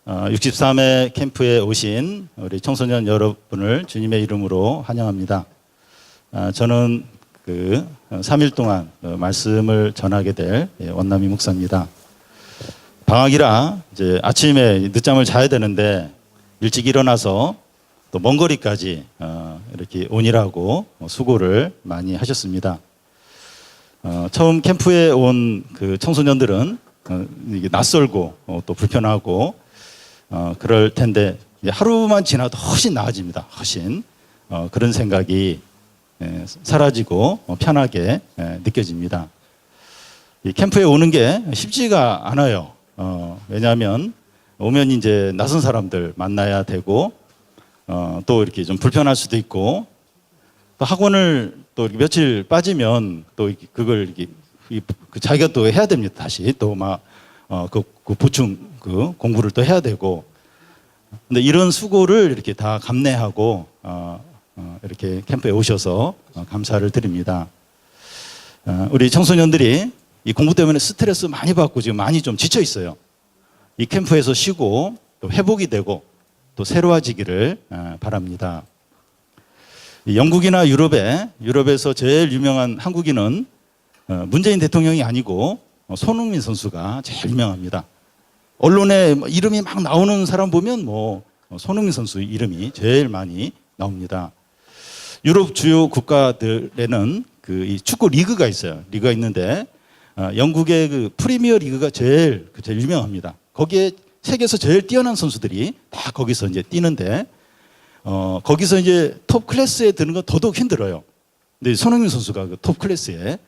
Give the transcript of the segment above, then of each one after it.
63회 캠프에 오신 우리 청소년 여러분을 주님의 이름으로 환영합니다. 저는 3일 동안 말씀을 전하게 될 원남이 목사입니다. 방학이라 이제 아침에 늦잠을 자야 되는데 일찍 일어나서 또 먼 거리까지 이렇게 오니라고 수고를 많이 하셨습니다. 처음 캠프에 온 그 청소년들은 이게 낯설고 또 불편하고 그럴 텐데 하루만 지나도 훨씬 나아집니다. 훨씬 그런 생각이 사라지고 편하게 느껴집니다. 이 캠프에 오는 게 쉽지가 않아요. 왜냐하면 오면 이제 낯선 사람들 만나야 되고 또 이렇게 좀 불편할 수도 있고 또 학원을 또 이렇게 며칠 빠지면 또 그걸 이렇게 자기가 또 해야 됩니다. 다시 또 막 그 보충 공부를 또 해야 되고 근데 이런 수고를 이렇게 다 감내하고 이렇게 캠프에 오셔서 감사를 드립니다. 우리 청소년들이 이 공부 때문에 스트레스 많이 받고 지금 많이 좀 지쳐 있어요. 이 캠프에서 쉬고 또 회복이 되고 또 새로워지기를 바랍니다. 영국이나 유럽에서 제일 유명한 한국인은 문재인 대통령이 아니고 손흥민 선수가 제일 유명합니다. 언론에 이름이 막 나오는 사람 보면 손흥민 선수 이름이 제일 많이 나옵니다. 유럽 주요 국가들에는 이 축구 리그가 있어요. 리그가 있는데 영국의 그 프리미어 리그가 제일 유명합니다. 거기에 세계에서 제일 뛰어난 선수들이 다 거기서 이제 뛰는데 거기서 이제 톱 클래스에 드는 건 더더욱 힘들어요. 근데 손흥민 선수가 그 톱 클래스에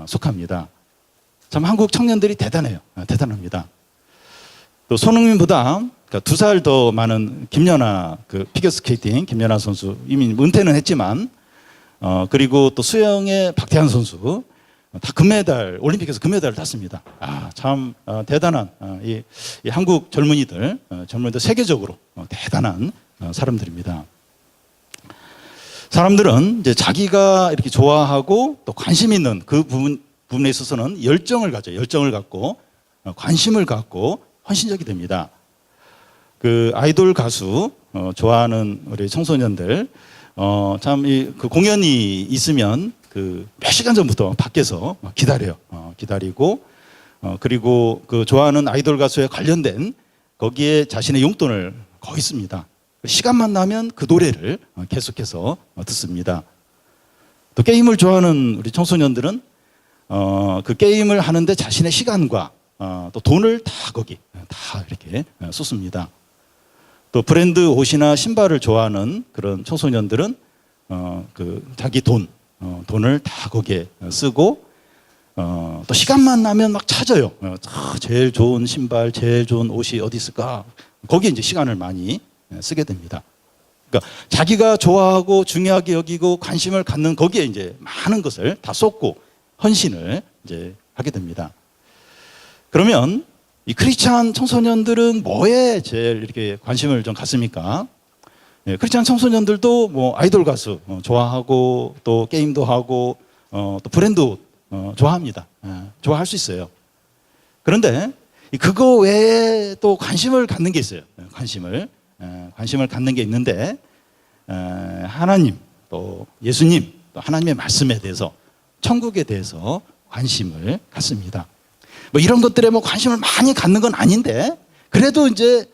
속합니다. 참 한국 청년들이 대단해요. 대단합니다. 또 손흥민보다 2살 더 많은 김연아 피겨스케이팅 김연아 선수 이미 은퇴는 했지만 그리고 또 수영의 박태환 선수 다 금메달 올림픽에서 금메달을 땄습니다. 참 대단한 이 한국 젊은이들 세계적으로 대단한 사람들입니다. 사람들은 이제 자기가 이렇게 좋아하고 또 관심 있는 그 부분에 있어서는 열정을 갖고 관심을 갖고 헌신적이 됩니다. 그 아이돌 가수 좋아하는 우리 청소년들 참 그 공연이 있으면 몇 시간 전부터 밖에서 기다려요. 기다리고 그리고 그 좋아하는 아이돌 가수에 관련된 거기에 자신의 용돈을 거의 씁니다. 시간만 나면 그 노래를 계속해서 듣습니다. 또 게임을 좋아하는 우리 청소년들은 그 게임을 하는데 자신의 시간과 또 돈을 다 이렇게 쏟습니다. 또 브랜드 옷이나 신발을 좋아하는 그런 청소년들은 자기 돈을 다 거기에 쓰고 또 시간만 나면 막 찾아요. 제일 좋은 신발, 제일 좋은 옷이 어디 있을까? 거기에 이제 시간을 많이 쓰게 됩니다. 그러니까 자기가 좋아하고 중요하게 여기고 관심을 갖는 거기에 이제 많은 것을 다 쏟고 헌신을 이제 하게 됩니다. 그러면 이 크리스찬 청소년들은 뭐에 제일 이렇게 관심을 좀 갖습니까? 크리스찬 청소년들도 아이돌 가수 좋아하고 또 게임도 하고 또 브랜드 옷 좋아합니다. 좋아할 수 있어요. 그런데 그거 외에 또 관심을 갖는 게 있어요. 관심을 갖는 게 있는데 하나님 또 예수님 또 하나님의 말씀에 대해서 천국에 대해서 관심을 갖습니다. 이런 것들에 관심을 많이 갖는 건 아닌데 그래도 이제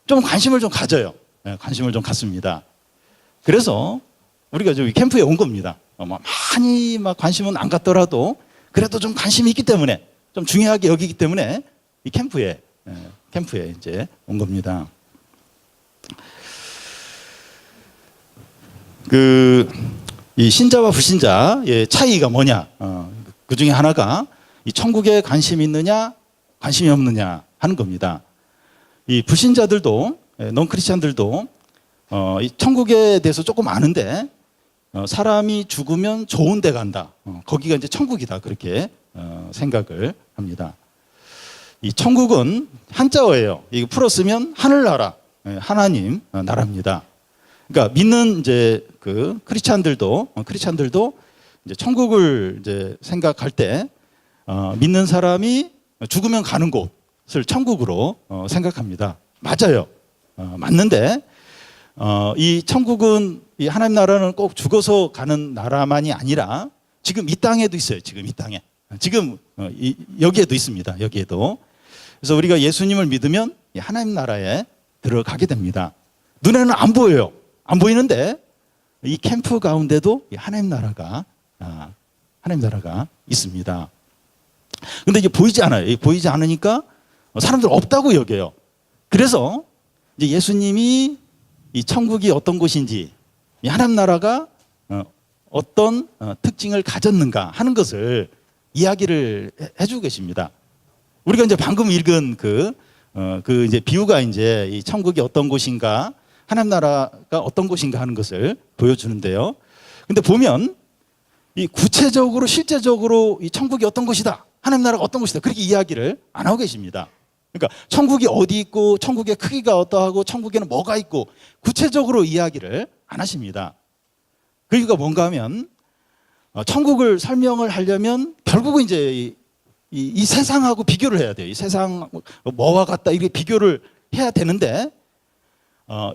좀 관심을 좀 가져요. 관심을 좀 갖습니다. 그래서 우리가 저기 캠프에 온 겁니다. 많이 관심은 안 갖더라도 그래도 좀 관심이 있기 때문에 좀 중요하게 여기기 때문에 이 캠프에 이제 온 겁니다. 이 신자와 불신자의 차이가 뭐냐? 그 중에 하나가 이 천국에 관심이 있느냐, 관심이 없느냐 하는 겁니다. 이 불신자들도, non 크리스찬들도 이 천국에 대해서 조금 아는데 사람이 죽으면 좋은 데 간다. 거기가 이제 천국이다. 그렇게 생각을 합니다. 이 천국은 한자어예요. 이거 풀었으면 하늘나라, 하나님 나라입니다. 그러니까 믿는 이제 크리스찬들도 이제 천국을 이제 생각할 때 믿는 사람이 죽으면 가는 곳을 천국으로 생각합니다. 맞아요. 맞는데 이 천국은 이 하나님 나라는 꼭 죽어서 가는 나라만이 아니라 지금 이 땅에도 있어요. 지금 이 땅에. 지금 여기에도 있습니다. 여기에도. 그래서 우리가 예수님을 믿으면 하나님 나라에 들어가게 됩니다. 눈에는 안 보여요. 안 보이는데 이 캠프 가운데도 하나님 나라가 있습니다. 근데 이게 보이지 않아요. 보이지 않으니까 사람들 없다고 여겨요. 그래서 이제 예수님이 이 천국이 어떤 곳인지, 이 하나님 나라가 어떤 특징을 가졌는가 하는 것을 이야기를 해주고 계십니다. 우리가 이제 방금 읽은 그 이제 비유가 이제 이 천국이 어떤 곳인가, 하나님 나라가 어떤 곳인가 하는 것을 보여주는데요. 근데 보면 이 구체적으로 실제적으로 이 천국이 어떤 곳이다, 하나님 나라가 어떤 곳이다, 그렇게 이야기를 안 하고 계십니다. 그러니까 천국이 어디 있고 천국의 크기가 어떠하고 천국에는 뭐가 있고 구체적으로 이야기를 안 하십니다. 그 이유가 뭔가 하면 천국을 설명을 하려면 결국은 이제 이 세상하고 비교를 해야 돼요. 이 세상 뭐와 같다 이렇게 비교를 해야 되는데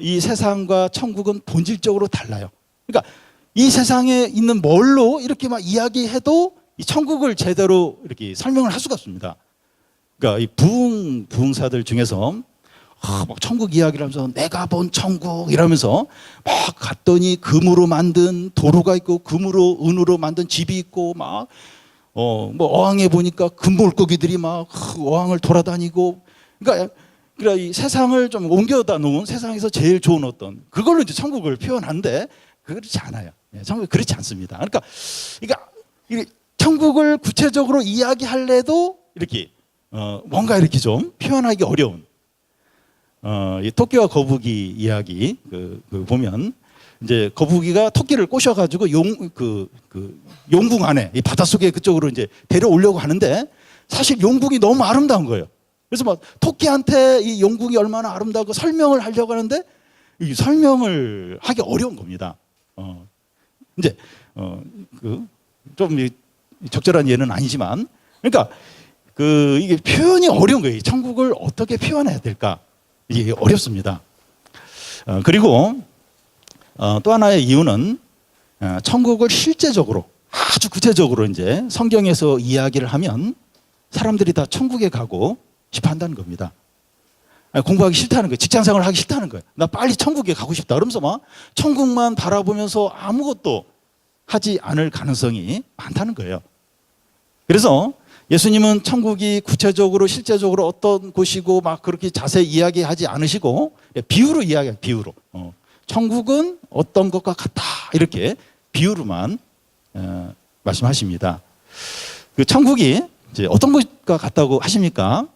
이 세상과 천국은 본질적으로 달라요. 그러니까 이 세상에 있는 뭘로 이렇게 막 이야기해도 이 천국을 제대로 이렇게 설명을 할 수가 없습니다. 그러니까 이 부흥사들 중에서 막 천국 이야기를 하면서 내가 본 천국 이러면서 막 갔더니 금으로 만든 도로가 있고 금으로 은으로 만든 집이 있고 막 뭐 어항에 보니까 금물고기들이 막 어항을 돌아다니고 그러니까 이 세상을 좀 옮겨다 놓은 세상에서 제일 좋은 어떤 그걸로 이제 천국을 표현하는데 그렇지 않아요. 천국이 그렇지 않습니다. 그러니까 천국을 구체적으로 이야기할래도 이렇게 뭔가 이렇게 좀 표현하기 어려운 이 토끼와 거북이 이야기 보면 이제 거북이가 토끼를 꼬셔가지고 용궁 안에 이 바닷속에 그쪽으로 이제 데려오려고 하는데 사실 용궁이 너무 아름다운 거예요. 그래서 막 토끼한테 이 용궁이 얼마나 아름다고 설명을 하려고 하는데 이 설명을 하기 어려운 겁니다. 이제 좀 적절한 예는 아니지만 그러니까 이게 표현이 어려운 거예요. 천국을 어떻게 표현해야 될까? 이게 어렵습니다. 그리고 또 하나의 이유는 천국을 실제적으로 아주 구체적으로 이제 성경에서 이야기를 하면 사람들이 다 천국에 가고 싶어 한다는 겁니다. 공부하기 싫다는 거예요. 직장생활 하기 싫다는 거예요. 나 빨리 천국에 가고 싶다. 그러면서 막 천국만 바라보면서 아무것도 하지 않을 가능성이 많다는 거예요. 그래서 예수님은 천국이 구체적으로 실제적으로 어떤 곳이고 막 그렇게 자세히 이야기하지 않으시고 비유로 이야기해요. 비유로. 천국은 어떤 것과 같다 이렇게 비유로만 말씀하십니다. 그 천국이 이제 어떤 것과 같다고 하십니까?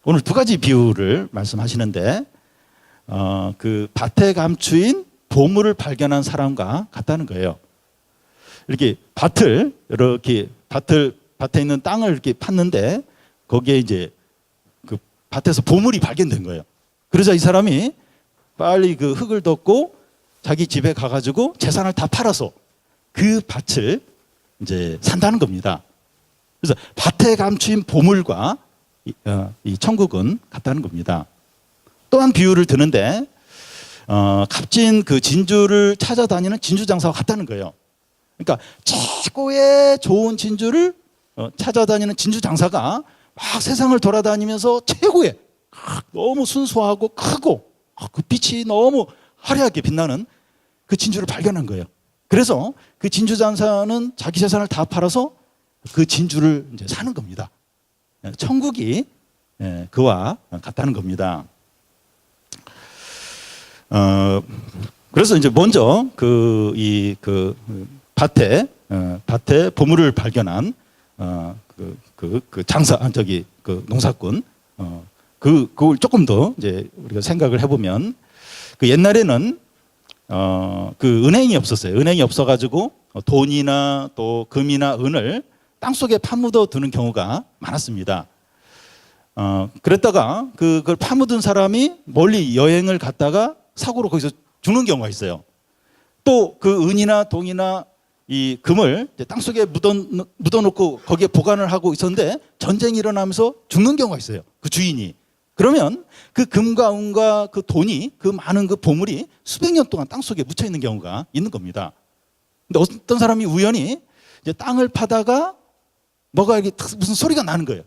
오늘 두 가지 비유를 말씀하시는데 그 밭에 감추인 보물을 발견한 사람과 같다는 거예요. 이렇게 밭에 있는 땅을 이렇게 팠는데 거기에 이제 그 밭에서 보물이 발견된 거예요. 그러자 이 사람이 빨리 그 흙을 덮고 자기 집에 가가지고 재산을 다 팔아서 그 밭을 이제 산다는 겁니다. 그래서 밭에 감추인 보물과 이 천국은 같다는 겁니다. 또한 비유를 드는데 값진 그 진주를 찾아다니는 진주 장사와 같다는 거예요. 그러니까 최고의 좋은 진주를 찾아다니는 진주 장사가 막 세상을 돌아다니면서 최고의 너무 순수하고 크고 그 빛이 너무 화려하게 빛나는 그 진주를 발견한 거예요. 그래서 그 진주 장사는 자기 재산을 다 팔아서 그 진주를 이제 사는 겁니다. 천국이 그와 같다는 겁니다. 그래서 이제 먼저 밭에 보물을 발견한 농사꾼 그걸 조금 더 이제 우리가 생각을 해보면 그 옛날에는 그 은행이 없었어요. 은행이 없어가지고 돈이나 또 금이나 은을 땅 속에 파묻어 두는 경우가 많았습니다. 그랬다가 그걸 파묻은 사람이 멀리 여행을 갔다가 사고로 거기서 죽는 경우가 있어요. 또 그 은이나 동이나 이 금을 땅 속에 묻어놓고 거기에 보관을 하고 있었는데 전쟁이 일어나면서 죽는 경우가 있어요. 그 주인이. 그러면 그 금과 은과 그 돈이, 그 많은 그 보물이 수백 년 동안 땅 속에 묻혀 있는 경우가 있는 겁니다. 근데 어떤 사람이 우연히 이제 땅을 파다가 뭐가 이렇게 무슨 소리가 나는 거예요.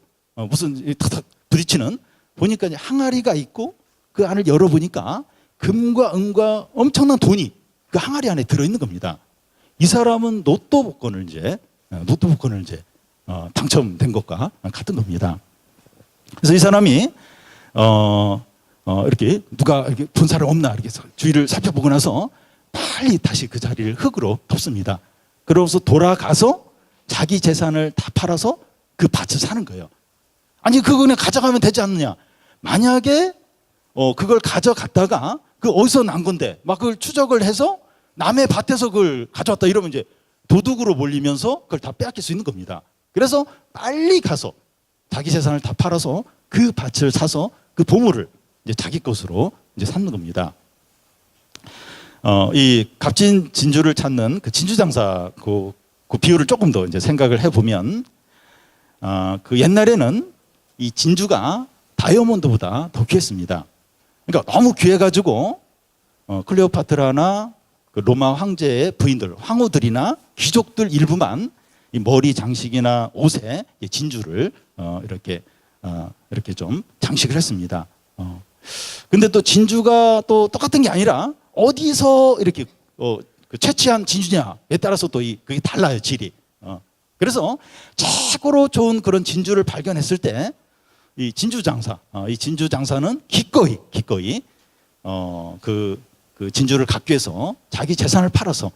무슨 탁탁 부딪히는, 보니까 이제 항아리가 있고 그 안을 열어보니까 금과 은과 엄청난 돈이 그 항아리 안에 들어있는 겁니다. 이 사람은 로또 복권을 이제 당첨된 것과 같은 겁니다. 그래서 이 사람이 이렇게 누가 이렇게 본 사람 없나 이렇게 주위를 살펴보고 나서 빨리 다시 그 자리를 흙으로 덮습니다. 그러고서 돌아가서 자기 재산을 다 팔아서 그 밭을 사는 거예요. 아니 그거 그냥 가져가면 되지 않느냐. 만약에 그걸 가져갔다가 그 어디서 난 건데 막 그걸 추적을 해서 남의 밭에서 그걸 가져왔다 이러면 이제 도둑으로 몰리면서 그걸 다 빼앗길 수 있는 겁니다. 그래서 빨리 가서 자기 재산을 다 팔아서 그 밭을 사서 그 보물을 이제 자기 것으로 이제 삼는 겁니다. 이 값진 진주를 찾는 그 진주장사 그 비유를 조금 더 이제 생각을 해보면 그 옛날에는 이 진주가 다이아몬드보다 더 귀했습니다. 그러니까 너무 귀해가지고 클레오파트라나 그 로마 황제의 부인들, 황후들이나 귀족들 일부만 이 머리 장식이나 옷에 진주를 이렇게 좀 장식을 했습니다. 근데 또 진주가 또 똑같은 게 아니라 어디서 이렇게 그 채취한 진주냐에 따라서 또 그게 달라요, 질이. 그래서 최고로 좋은 그런 진주를 발견했을 때 이 진주장사는 기꺼이 그 진주를 갖기 위해서 자기 재산을 팔아서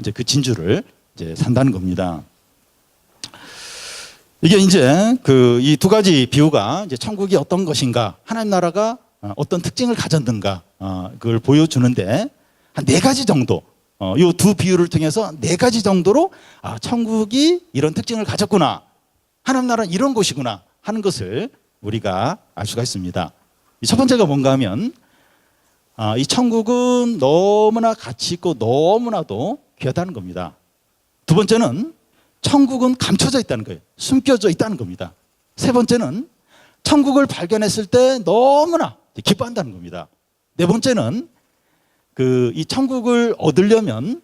이제 그 진주를 이제 산다는 겁니다. 이게 이제 그 이 두 가지 비유가 이제 천국이 어떤 것인가, 하나님 나라가 어떤 특징을 가졌는가, 그걸 보여주는데 한 4가지 정도, 이 두 비유를 통해서 4가지 정도로 천국이 이런 특징을 가졌구나, 하나님 나라는 이런 곳이구나 하는 것을 우리가 알 수가 있습니다. 첫 번째가 뭔가 하면 이 천국은 너무나 가치 있고 너무나도 귀하다는 겁니다. 두 번째는 천국은 감춰져 있다는 거예요. 숨겨져 있다는 겁니다. 세 번째는 천국을 발견했을 때 너무나 기뻐한다는 겁니다. 네 번째는 이 천국을 얻으려면,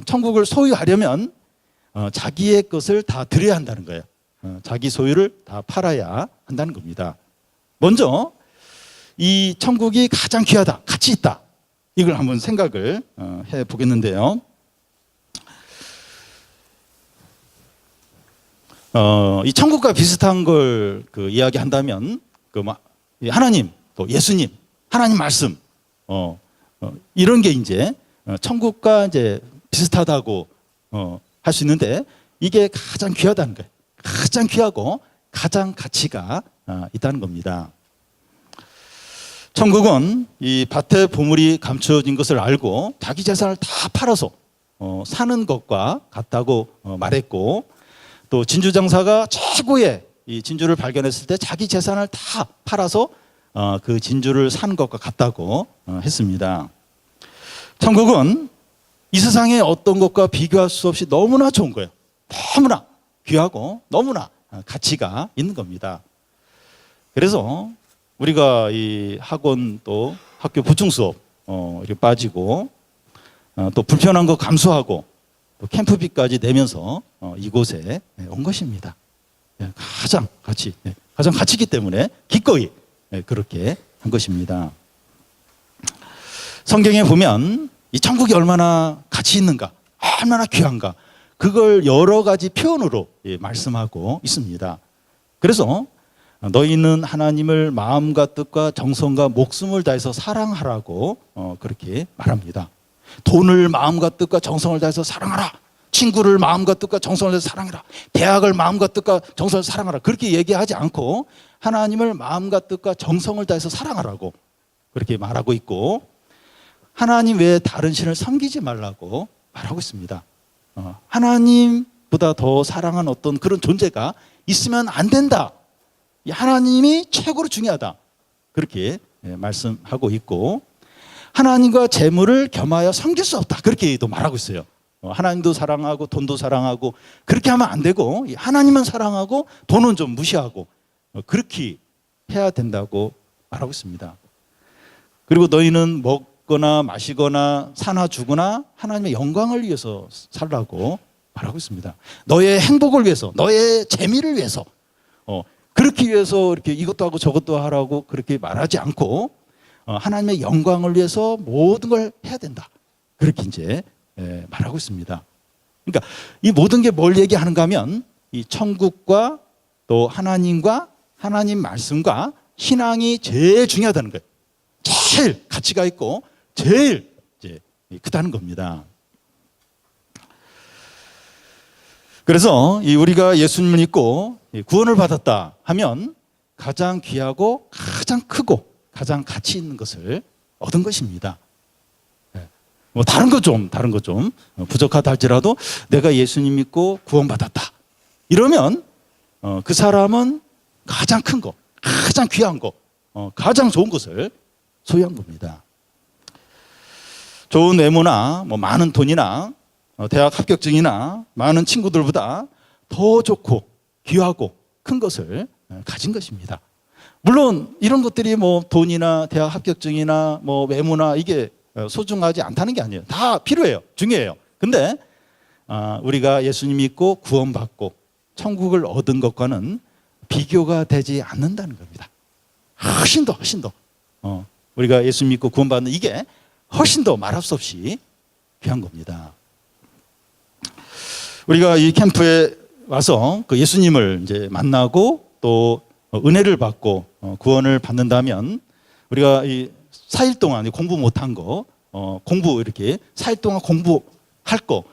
천국을 소유하려면 자기의 것을 다 드려야 한다는 거예요. 자기 소유를 다 팔아야 한다는 겁니다. 먼저 이 천국이 가장 귀하다, 가치 있다, 이걸 한번 생각을 해 보겠는데요. 이 천국과 비슷한 걸 이야기한다면 하나님, 또 예수님, 하나님 말씀, 이런 게 이제 천국과 이제 비슷하다고 할 수 있는데, 이게 가장 귀하다는 거예요. 가장 귀하고 가장 가치가 있다는 겁니다. 천국은 이 밭에 보물이 감춰진 것을 알고 자기 재산을 다 팔아서 사는 것과 같다고 말했고, 또 진주장사가 최고의 이 진주를 발견했을 때 자기 재산을 다 팔아서 그 진주를 산 것과 같다고 했습니다. 천국은 이 세상의 어떤 것과 비교할 수 없이 너무나 좋은 거예요. 너무나 귀하고 너무나 가치가 있는 겁니다. 그래서 우리가 이 학원, 또 학교 보충 수업 이렇게 빠지고 또 불편한 거 감수하고 또 캠프비까지 내면서 이곳에 온 것입니다. 가장 가치 있기 때문에 기꺼이 그렇게 한 것입니다. 성경에 보면 이 천국이 얼마나 가치 있는가, 얼마나 귀한가, 그걸 여러 가지 표현으로 말씀하고 있습니다. 그래서 너희는 하나님을 마음과 뜻과 정성과 목숨을 다해서 사랑하라고 그렇게 말합니다. 돈을 마음과 뜻과 정성을 다해서 사랑하라, 친구를 마음과 뜻과 정성을 다해서 사랑해라, 대학을 마음과 뜻과 정성을 사랑하라, 그렇게 얘기하지 않고 하나님을 마음과 뜻과 정성을 다해서 사랑하라고 그렇게 말하고 있고, 하나님 외에 다른 신을 섬기지 말라고 말하고 있습니다. 하나님보다 더 사랑하는 어떤 그런 존재가 있으면 안 된다, 하나님이 최고로 중요하다, 그렇게 말씀하고 있고, 하나님과 재물을 겸하여 섬길 수 없다, 그렇게 또 말하고 있어요. 하나님도 사랑하고 돈도 사랑하고 그렇게 하면 안 되고, 하나님만 사랑하고 돈은 좀 무시하고 그렇게 해야 된다고 말하고 있습니다. 그리고 너희는 먹거나 마시거나 사나 죽으나 하나님의 영광을 위해서 살라고 말하고 있습니다. 너의 행복을 위해서, 너의 재미를 위해서, 그렇게 위해서 이렇게 이것도 하고 저것도 하라고 그렇게 말하지 않고 하나님의 영광을 위해서 모든 걸 해야 된다. 그렇게 이제 말하고 있습니다. 그러니까 이 모든 게 뭘 얘기하는가 하면 이 천국과 또 하나님과 하나님 말씀과 신앙이 제일 중요하다는 거예요. 제일 가치가 있고 제일 이제 크다는 겁니다. 그래서 우리가 예수님을 믿고 구원을 받았다 하면 가장 귀하고 가장 크고 가장 가치 있는 것을 얻은 것입니다. 뭐 다른 거 좀 부족하다 할지라도 내가 예수님 믿고 구원받았다 이러면 그 사람은 가장 큰 거, 가장 귀한 거, 가장 좋은 것을 소유한 겁니다. 좋은 외모나 뭐 많은 돈이나 대학 합격증이나 많은 친구들보다 더 좋고 귀하고 큰 것을 가진 것입니다. 물론 이런 것들이 뭐 돈이나 대학 합격증이나 뭐 외모나 이게 소중하지 않다는 게 아니에요. 다 필요해요. 중요해요. 근데 우리가 예수님 믿고 구원받고 천국을 얻은 것과는 비교가 되지 않는다는 겁니다. 훨씬 더 우리가 예수 믿고 구원받는 이게 훨씬 더 말할 수 없이 귀한 겁니다. 우리가 이 캠프에 와서 그 예수님을 이제 만나고 또 은혜를 받고 구원을 받는다면 우리가 이 4일 동안 공부 못한 거 공부 이렇게 4일 동안 공부할 거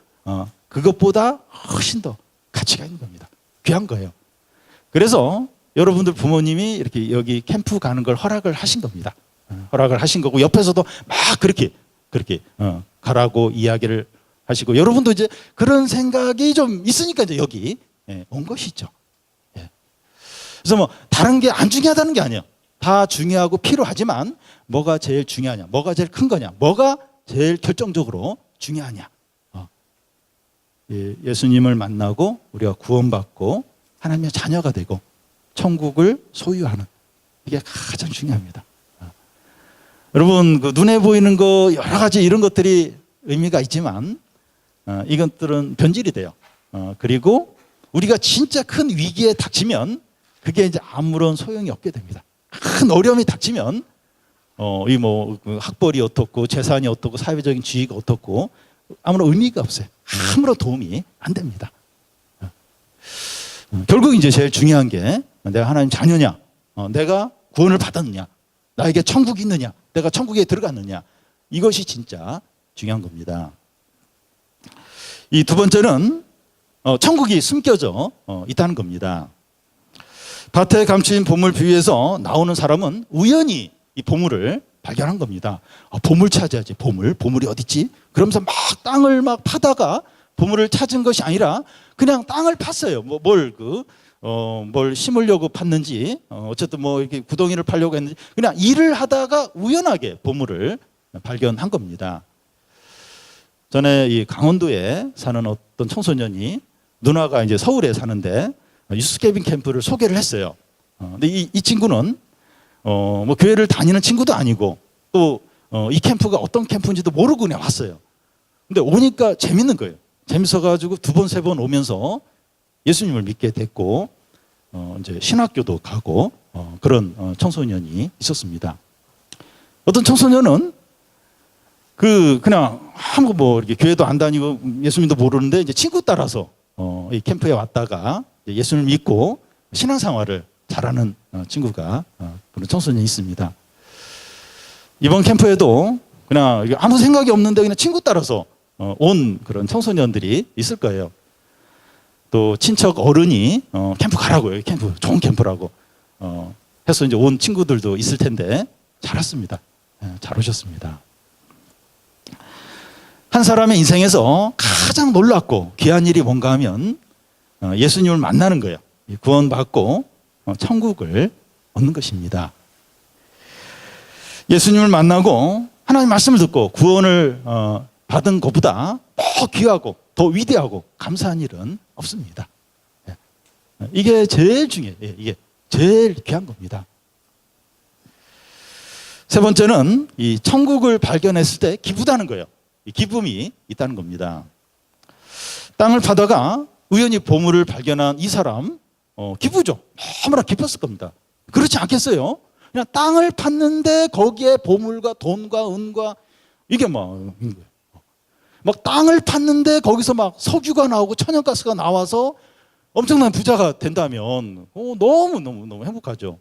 그것보다 훨씬 더 가치가 있는 겁니다. 귀한 거예요. 그래서 여러분들 부모님이 이렇게 여기 캠프 가는 걸 허락을 하신 겁니다. 허락을 하신 거고 옆에서도 막 그렇게 가라고 이야기를 하시고 여러분도 이제 그런 생각이 좀 있으니까 이제 여기 온 것이죠. 그래서 뭐 다른 게 안 중요하다는 게 아니에요. 다 중요하고 필요하지만 뭐가 제일 중요하냐, 뭐가 제일 큰 거냐, 뭐가 제일 결정적으로 중요하냐. 예수님을 만나고 우리가 구원받고 하나님의 자녀가 되고 천국을 소유하는 이게 가장 중요합니다. 여러분 그 눈에 보이는 거 여러 가지 이런 것들이 의미가 있지만 이것들은 변질이 돼요. 그리고 우리가 진짜 큰 위기에 닥치면 그게 이제 아무런 소용이 없게 됩니다. 큰 어려움이 닥치면 이 뭐 학벌이 어떻고 재산이 어떻고 사회적인 지위가 어떻고 아무런 의미가 없어요. 아무런 도움이 안 됩니다. 결국 이제 제일 중요한 게 내가 하나님 자녀냐, 내가 구원을 받았느냐, 나에게 천국이 있느냐, 내가 천국에 들어갔느냐, 이것이 진짜 중요한 겁니다. 이 두 번째는 천국이 숨겨져 있다는 겁니다. 밭에 감추인 보물 비유에서 나오는 사람은 우연히 이 보물을 발견한 겁니다. 보물 찾아야지. 보물이 어디 있지? 그러면서 막 땅을 막 파다가 보물을 찾은 것이 아니라 그냥 땅을 팠어요. 뭘 심으려고 팠는지 어쨌든 뭐 이렇게 구덩이를 파려고 했는지 그냥 일을 하다가 우연하게 보물을 발견한 겁니다. 전에 이 강원도에 사는 어떤 청소년이 누나가 이제 서울에 사는데 유스케빈 캠프를 소개를 했어요. 근데 이 친구는 뭐 교회를 다니는 친구도 아니고 또 이 캠프가 어떤 캠프인지도 모르고 그냥 왔어요. 근데 오니까 재밌는 거예요. 재밌어가지고 2번, 3번 오면서 예수님을 믿게 됐고 이제 신학교도 가고 그런 청소년이 있었습니다. 어떤 청소년은 그냥 아무 뭐 이렇게 교회도 안 다니고 예수님도 모르는데 이제 친구 따라서 이 캠프에 왔다가 예수님을 믿고 신앙생활을 잘하는 친구가 그런 청소년이 있습니다. 이번 캠프에도 그냥 아무 생각이 없는데 그냥 친구 따라서 온 그런 청소년들이 있을 거예요. 또 친척 어른이 캠프 가라고요. 캠프 좋은 캠프라고 해서 이제 온 친구들도 있을 텐데 잘 왔습니다. 잘 오셨습니다. 한 사람의 인생에서 가장 놀랍고 귀한 일이 뭔가 하면 예수님을 만나는 거예요. 구원받고 천국을 얻는 것입니다. 예수님을 만나고 하나님 말씀을 듣고 구원을 받은 것보다 더 귀하고 더 위대하고 감사한 일은 없습니다. 이게 제일 중요해요. 이게 제일 귀한 겁니다. 세 번째는 이 천국을 발견했을 때 기쁘다는 거예요. 이 기쁨이 있다는 겁니다. 땅을 파다가 우연히 보물을 발견한 이 사람 기쁘죠. 너무나 기뻤을 겁니다. 그렇지 않겠어요? 그냥 땅을 팠는데 거기에 보물과 돈과 은과 이게 막 땅을 팠는데 거기서 막 석유가 나오고 천연가스가 나와서 엄청난 부자가 된다면 너무 행복하죠.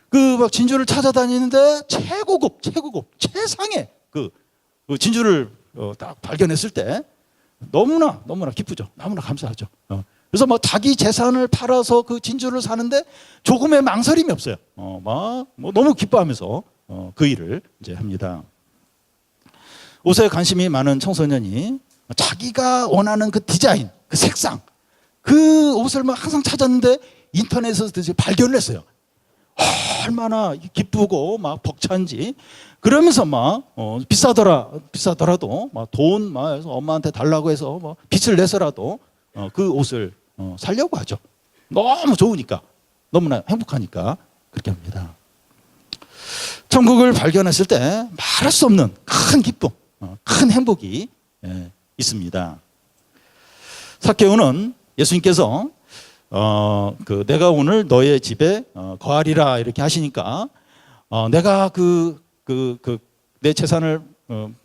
그 막 진주를 찾아다니는데 최고급 최상의 그 진주를 딱 발견했을 때 너무나 기쁘죠. 너무나 감사하죠. 그래서 뭐 자기 재산을 팔아서 그 진주를 사는데 조금의 망설임이 없어요. 너무 기뻐하면서 그 일을 이제 합니다. 옷에 관심이 많은 청소년이 자기가 원하는 그 디자인, 그 색상, 그 옷을 막 항상 찾았는데 인터넷에서 발견을 했어요. 얼마나 기쁘고 막 벅찬지. 그러면서 막 비싸더라도 막 돈 막 해서 엄마한테 달라고 해서 뭐 빚을 내서라도 그 옷을 살려고 하죠. 너무 좋으니까, 너무나 행복하니까 그렇게 합니다. 천국을 발견했을 때 말할 수 없는 큰 기쁨, 큰 행복이 있습니다. 삭개오는 예수님께서 내가 오늘 너의 집에 거하리라 이렇게 하시니까 내가 내 재산을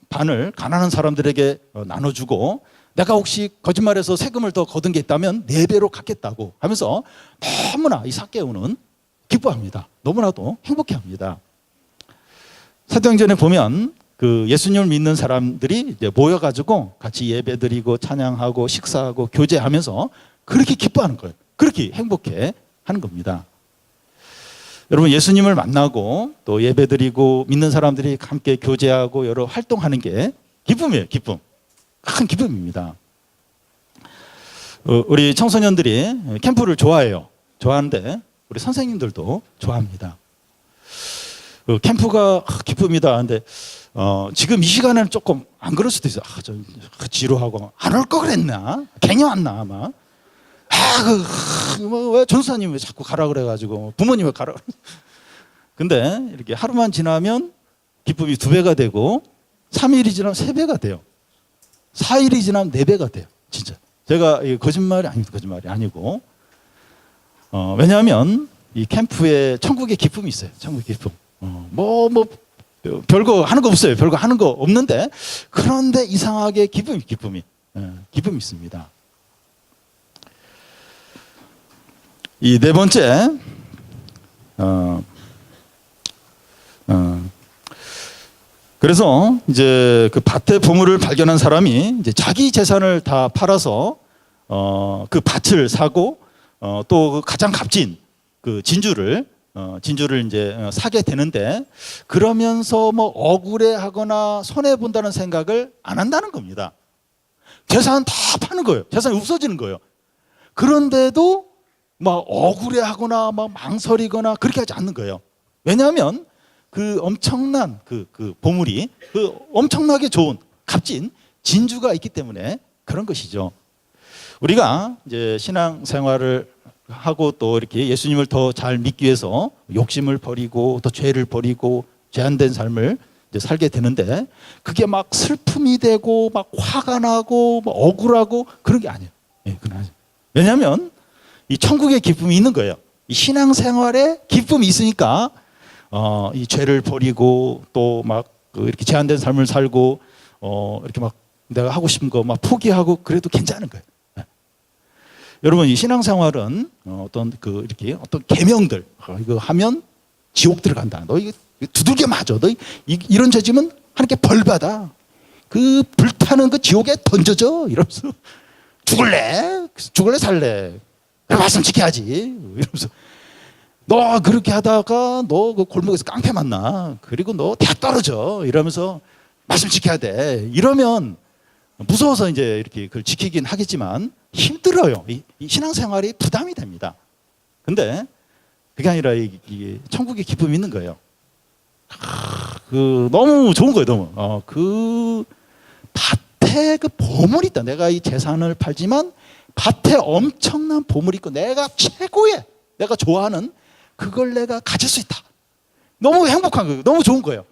반을 가난한 사람들에게 나눠주고 내가 혹시 거짓말해서 세금을 더 거둔 게 있다면 4배로 갚겠다고 하면서 너무나 이 삭개오는 기뻐합니다. 너무나도 행복해합니다. 사도행전에 보면 그 예수님을 믿는 사람들이 이제 모여가지고 같이 예배드리고 찬양하고 식사하고 교제하면서 그렇게 기뻐하는 거예요. 그렇게 행복해 하는 겁니다. 여러분, 예수님을 만나고 또 예배드리고 믿는 사람들이 함께 교제하고 여러 활동하는 게 기쁨이에요. 기쁨. 큰 기쁨입니다. 우리 청소년들이 캠프를 좋아해요. 좋아하는데 우리 선생님들도 좋아합니다. 캠프가 기쁨이다 하는데 지금 이 시간에는 조금 안 그럴 수도 있어요. 지루하고 안 올 거 그랬나? 괜히 왔나 아마. 왜 전사님 왜 자꾸 가라 그래가지고 부모님 왜 가라 그래. 근데 이렇게 하루만 지나면 기쁨이 2배가 되고 3일이 지나면 3배가 돼요. 4일이 지나면 4배가 돼요. 진짜 제가 거짓말이 아니고 왜냐하면 이 캠프에 천국의 기쁨이 있어요. 천국의 기쁨. 별거 하는 거 없어요. 별거 하는 거 없는데 그런데 이상하게 기쁨이 있습니다. 이 4번째 그래서 이제 그 밭의 보물을 발견한 사람이 이제 자기 재산을 다 팔아서 그 밭을 사고 또 가장 값진 그 진주를 이제 사게 되는데 그러면서 뭐 억울해하거나 손해 본다는 생각을 안 한다는 겁니다. 재산 다 파는 거예요. 재산이 없어지는 거예요. 그런데도 막 억울해하거나 막 망설이거나 그렇게 하지 않는 거예요. 왜냐하면 그 엄청난 그 보물이 그 엄청나게 좋은 값진 진주가 있기 때문에 그런 것이죠. 우리가 이제 신앙생활을 하고 또 이렇게 예수님을 더 잘 믿기 위해서 욕심을 버리고 또 죄를 버리고 제한된 삶을 이제 살게 되는데 그게 막 슬픔이 되고 막 화가 나고 막 억울하고 그런 게 아니에요. 그건 아니에요. 왜냐하면 이 천국의 기쁨이 있는 거예요. 이 신앙생활에 기쁨이 있으니까 이 죄를 버리고 또 막 이렇게 제한된 삶을 살고 이렇게 막 내가 하고 싶은 거 막 포기하고 그래도 괜찮은 거예요. 여러분, 이 신앙생활은 어떤 이렇게 어떤 계명들 이거 하면 지옥 들어간다. 너 이거 두들겨 맞아. 너 이런 죄 지면 하나님께 벌 받아. 그 불타는 그 지옥에 던져져. 이러면서 죽을래 살래. 말씀 지켜야지. 이러면서 너 그렇게 하다가 너 그 골목에서 깡패 만나. 그리고 너 대학 떨어져. 이러면서 말씀 지켜야 돼. 이러면 무서워서 이제 이렇게 그걸 지키긴 하겠지만 힘들어요. 이 신앙생활이 부담이 됩니다. 근데 그게 아니라 이게 천국의 기쁨이 있는 거예요. 너무 좋은 거예요. 너무. 그 밭에 그 보물이 있다. 내가 이 재산을 팔지만 밭에 엄청난 보물이 있고 내가 최고의 내가 좋아하는 그걸 내가 가질 수 있다. 너무 행복한 거예요. 너무 좋은 거예요.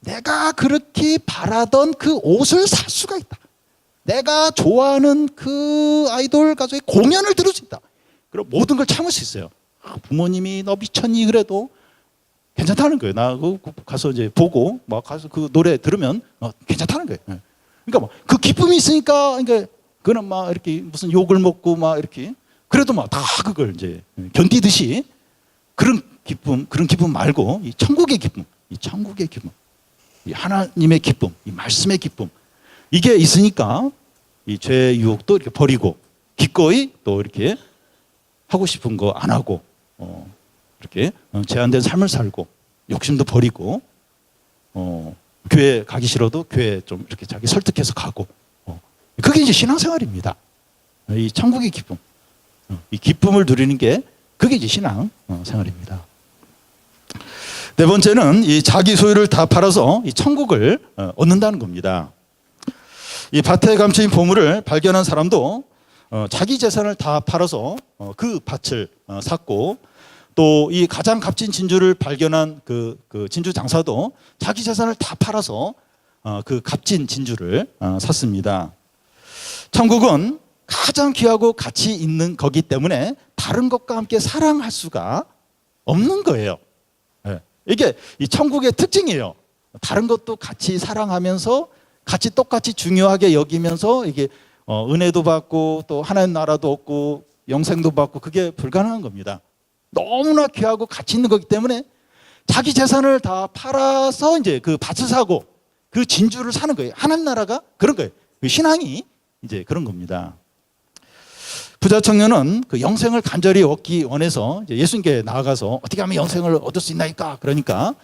내가 그렇게 바라던 그 옷을 살 수가 있다. 내가 좋아하는 그 아이돌 가수의 공연을 들을 수 있다. 그럼 모든 걸 참을 수 있어요. 부모님이 너 미쳤니 그래도 괜찮다는 거예요. 나 가서 이제 보고 막 가서 그 노래 들으면 괜찮다는 거예요. 그러니까 뭐 그 기쁨이 있으니까 그러니까 그는 막 이렇게 무슨 욕을 먹고 막 이렇게 그래도 막 다 그걸 이제 견디듯이 그런 기쁨 말고 이 천국의 기쁨, 이 천국의 기쁨, 이 하나님의 기쁨, 이 말씀의 기쁨 이게 있으니까 이 죄의 유혹도 이렇게 버리고 기꺼이 또 이렇게 하고 싶은 거 안 하고 이렇게 제한된 삶을 살고 욕심도 버리고 교회 가기 싫어도 교회 좀 이렇게 자기 설득해서 가고 그게 이제 신앙생활입니다. 이 천국의 기쁨, 이 기쁨을 누리는 게 그게 이제 신앙생활입니다. 네 번째는 이 자기 소유를 다 팔아서 이 천국을 얻는다는 겁니다. 이 밭에 감춰진 보물을 발견한 사람도 자기 재산을 다 팔아서 그 밭을 샀고 또 이 가장 값진 진주를 발견한 그 진주 장사도 자기 재산을 다 팔아서 그 값진 진주를 샀습니다. 천국은 가장 귀하고 가치 있는 거기 때문에 다른 것과 함께 사랑할 수가 없는 거예요. 이게 이 천국의 특징이에요. 다른 것도 같이 사랑하면서 같이 똑같이 중요하게 여기면서 이게 은혜도 받고 또 하나님 나라도 얻고 영생도 받고 그게 불가능한 겁니다. 너무나 귀하고 가치 있는 거기 때문에 자기 재산을 다 팔아서 이제 그 밭을 사고 그 진주를 사는 거예요. 하나님 나라가 그런 거예요. 그 신앙이 이제 그런 겁니다. 부자 청년은 그 영생을 간절히 얻기 원해서 예수님께 나아가서 어떻게 하면 영생을 얻을 수 있나이까? 그러니까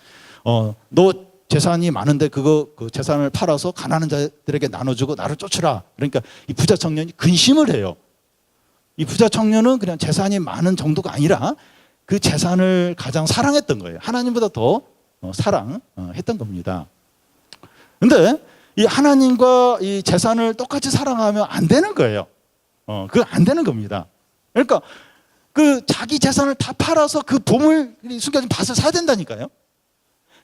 너 재산이 많은데 그 재산을 팔아서 가난한 자들에게 나눠주고 나를 쫓으라. 그러니까 이 부자 청년이 근심을 해요. 이 부자 청년은 그냥 재산이 많은 정도가 아니라 그 재산을 가장 사랑했던 거예요. 하나님보다 더 사랑했던 겁니다. 근데 이 하나님과 이 재산을 똑같이 사랑하면 안 되는 거예요. 그거 안 되는 겁니다. 그러니까 그 자기 재산을 다 팔아서 그 보물 숨겨진 밭을 사야 된다니까요.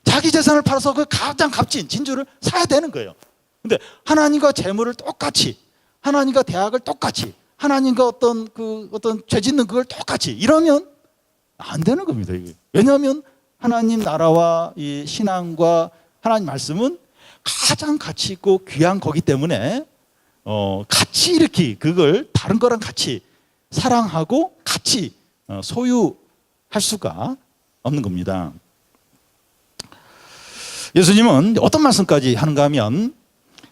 자기 재산을 팔아서 그 가장 값진 진주를 사야 되는 거예요. 근데 하나님과 재물을 똑같이, 하나님과 대학을 똑같이, 하나님과 어떤 죄 짓는 그걸 똑같이 이러면 안 되는 겁니다. 이게. 왜냐하면 하나님 나라와 이 신앙과 하나님 말씀은 가장 가치 있고 귀한 거기 때문에 같이 이렇게 그걸 다른 거랑 같이 사랑하고 같이 소유할 수가 없는 겁니다. 예수님은 어떤 말씀까지 하는가 하면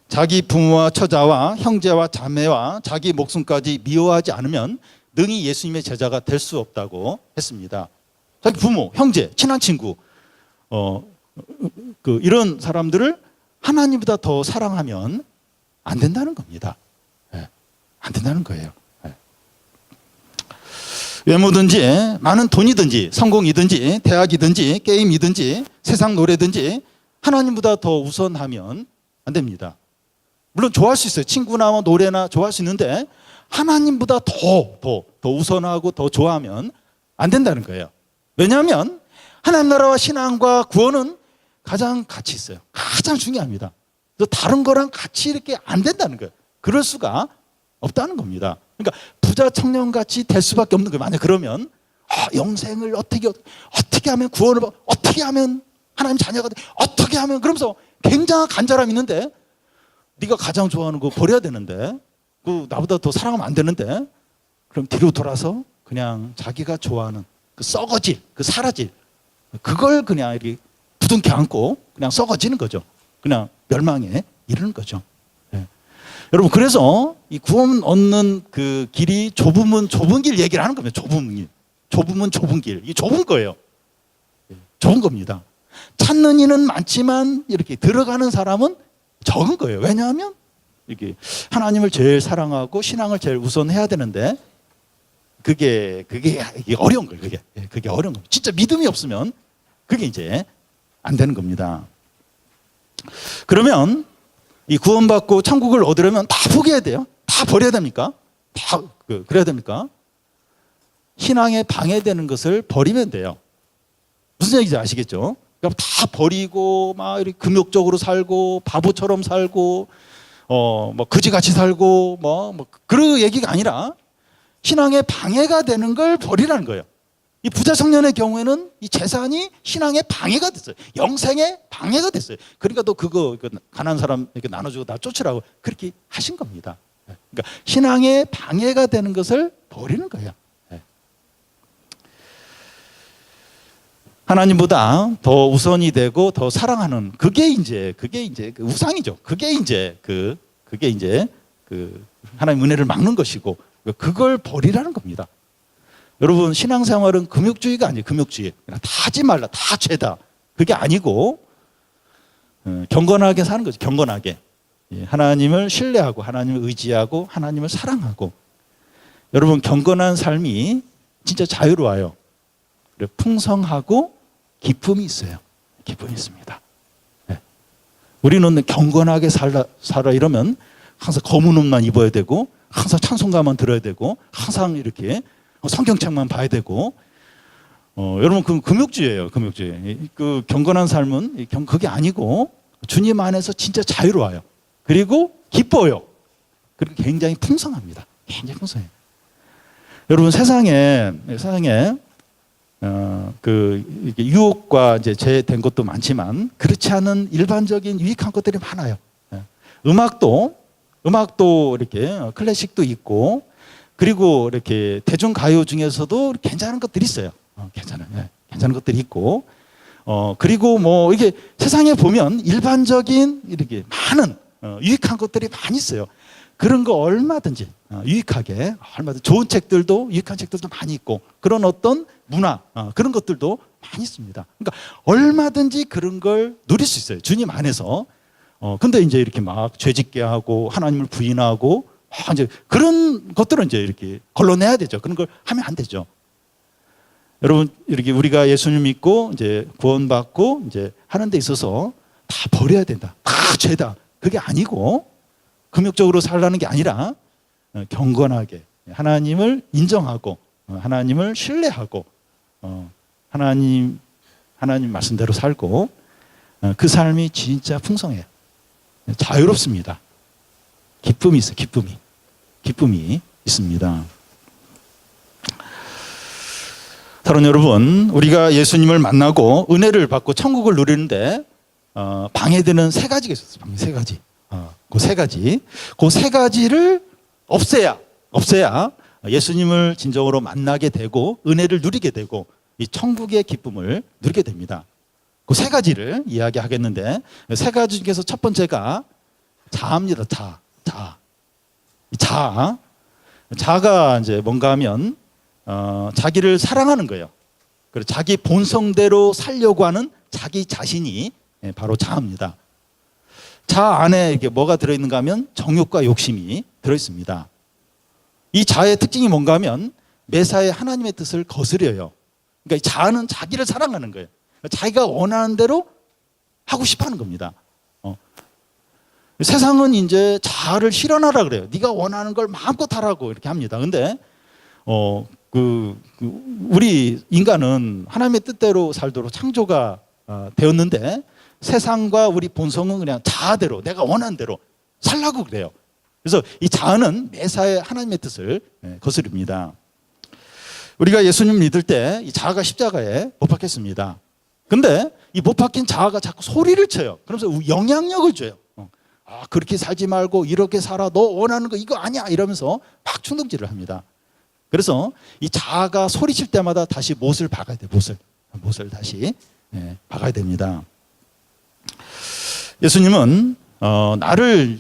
자기 부모와 처자와 형제와 자매와 자기 목숨까지 미워하지 않으면 능히 예수님의 제자가 될 수 없다고 했습니다. 자기 부모, 형제, 친한 친구 이런 사람들을 하나님보다 더 사랑하면 안 된다는 겁니다. 안 된다는 거예요. 외모든지 많은 돈이든지 성공이든지 대학이든지 게임이든지 세상 노래든지 하나님보다 더 우선하면 안 됩니다. 물론 좋아할 수 있어요. 친구나 뭐 노래나 좋아할 수 있는데 하나님보다 더 우선하고 더 좋아하면 안 된다는 거예요. 왜냐하면 하나님 나라와 신앙과 구원은 가장 가치 있어요. 가장 중요합니다. 다른 거랑 같이 이렇게 안 된다는 거예요. 그럴 수가 없다는 겁니다. 그러니까 부자 청년같이 될 수밖에 없는 거예요. 만약 그러면 영생을 어떻게 하면 구원을 받고 어떻게 하면 하나님 자녀가 돼 어떻게 하면 그러면서 굉장한 간절함이 있는데 네가 가장 좋아하는 거 버려야 되는데 그 나보다 더 사랑하면 안 되는데 그럼 뒤로 돌아서 그냥 자기가 좋아하는 그 썩어질 그 사라질 그걸 그냥 이렇게 부둥켜 안고 그냥 썩어지는 거죠. 그냥 멸망에 이르는 거죠. 여러분 그래서 이 구원 얻는 그 길이 좁으면 좁은 길 얘기를 하는 겁니다. 좁은 길, 좁으면 좁은 길, 이 좁은 거예요. 좁은 겁니다. 찾는 이는 많지만 이렇게 들어가는 사람은 적은 거예요. 왜냐하면 이렇게 하나님을 제일 사랑하고 신앙을 제일 우선해야 되는데 그게 어려운 거예요. 그게 어려운 겁니다. 진짜 믿음이 없으면 그게 이제 안 되는 겁니다. 그러면 이 구원받고 천국을 얻으려면 다 포기해야 돼요? 다 버려야 됩니까? 다 그래야 됩니까? 신앙에 방해되는 것을 버리면 돼요. 무슨 얘기인지 아시겠죠? 그러니까 다 버리고 막 이렇게 금욕적으로 살고 바보처럼 살고 뭐 그지같이 살고 뭐 그런 얘기가 아니라 신앙에 방해가 되는 걸 버리라는 거예요. 이 부자 청년의 경우에는 이 재산이 신앙에 방해가 됐어요. 영생에 방해가 됐어요. 그러니까 또 그거 가난한 사람 이렇게 나눠주고 나 쫓으라고 그렇게 하신 겁니다. 그러니까 신앙에 방해가 되는 것을 버리는 거예요. 하나님보다 더 우선이 되고 더 사랑하는 그게 이제 그 우상이죠. 그게 이제 하나님 은혜를 막는 것이고 그걸 버리라는 겁니다. 여러분 신앙생활은 금욕주의가 아니에요. 금욕주의. 다 하지 말라. 다 죄다. 그게 아니고 경건하게 사는 거죠. 경건하게. 하나님을 신뢰하고 하나님을 의지하고 하나님을 사랑하고. 여러분 경건한 삶이 진짜 자유로워요. 풍성하고 기쁨이 있어요. 기쁨이 있습니다. 우리는 경건하게 살아 이러면 항상 검은 옷만 입어야 되고 항상 찬송가만 들어야 되고 항상 이렇게 성경책만 봐야 되고 여러분 그 금욕주의예요. 금욕주의. 그 경건한 삶은 그게 아니고 주님 안에서 진짜 자유로워요. 그리고 기뻐요. 그리고 굉장히 풍성합니다. 굉장히 풍성해요. 여러분 세상에 이렇게 유혹과 이제 제된 것도 많지만 그렇지 않은 일반적인 유익한 것들이 많아요. 음악도 이렇게 클래식도 있고 그리고 이렇게 대중 가요 중에서도 괜찮은 것들이 있어요. 괜찮은 것들이 있고 그리고 뭐 이게 세상에 보면 일반적인 이렇게 많은 유익한 것들이 많이 있어요. 그런 거 얼마든지 유익하게 얼마든지 좋은 책들도 유익한 책들도 많이 있고 그런 어떤 문화 그런 것들도 많이 있습니다. 그러니까 얼마든지 그런 걸 누릴 수 있어요. 주님 안에서. 근데 이제 이렇게 막 죄짓게 하고 하나님을 부인하고 이제 그런 것들은 이제 이렇게 걸러내야 되죠. 그런 걸 하면 안 되죠. 여러분 이렇게 우리가 예수님 믿고 이제 구원받고 이제 하는 데 있어서 다 버려야 된다. 다 죄다. 그게 아니고 금욕적으로 살라는 게 아니라 경건하게 하나님을 인정하고 하나님을 신뢰하고 하나님 말씀대로 살고 그 삶이 진짜 풍성해요. 자유롭습니다. 기쁨이 있어요. 기쁨이 있습니다. 사랑하는 여러분, 우리가 예수님을 만나고 은혜를 받고 천국을 누리는데 방해되는 세 가지가 있었어요. 세 가지. 그 세 가지를 없애야 예수님을 진정으로 만나게 되고 은혜를 누리게 되고 이 천국의 기쁨을 누리게 됩니다. 그 세 가지를 이야기하겠는데 세 가지 중에서 첫 번째가 자아입니다. 자아가 이제 뭔가 하면 자기를 사랑하는 거예요. 그리고 자기 본성대로 살려고 하는 자기 자신이 바로 자아입니다. 자아 안에 이게 뭐가 들어있는가 하면 정욕과 욕심이 들어있습니다. 이 자아의 특징이 뭔가 하면 매사에 하나님의 뜻을 거스려요. 그러니까 이 자아는 자기를 사랑하는 거예요. 자기가 원하는 대로 하고 싶어 하는 겁니다. 세상은 이제 자아를 실현하라 그래요. 네가 원하는 걸 마음껏 하라고 이렇게 합니다. 근데 우리 인간은 하나님의 뜻대로 살도록 창조가 되었는데 세상과 우리 본성은 그냥 자아대로 내가 원하는 대로 살라고 그래요. 그래서 이 자아는 매사에 하나님의 뜻을 거스릅니다. 우리가 예수님 믿을 때 이 자아가 십자가에 못 박혔습니다. 근데 이 못 박힌 자아가 자꾸 소리를 쳐요. 그러면서 영향력을 줘요. 그렇게 살지 말고 이렇게 살아. 너 원하는 거 이거 아니야. 이러면서 막 충동질을 합니다. 그래서 이 자아가 소리칠 때마다 다시 못을 박아야 돼요. 못을 다시 박아야 됩니다. 예수님은 나를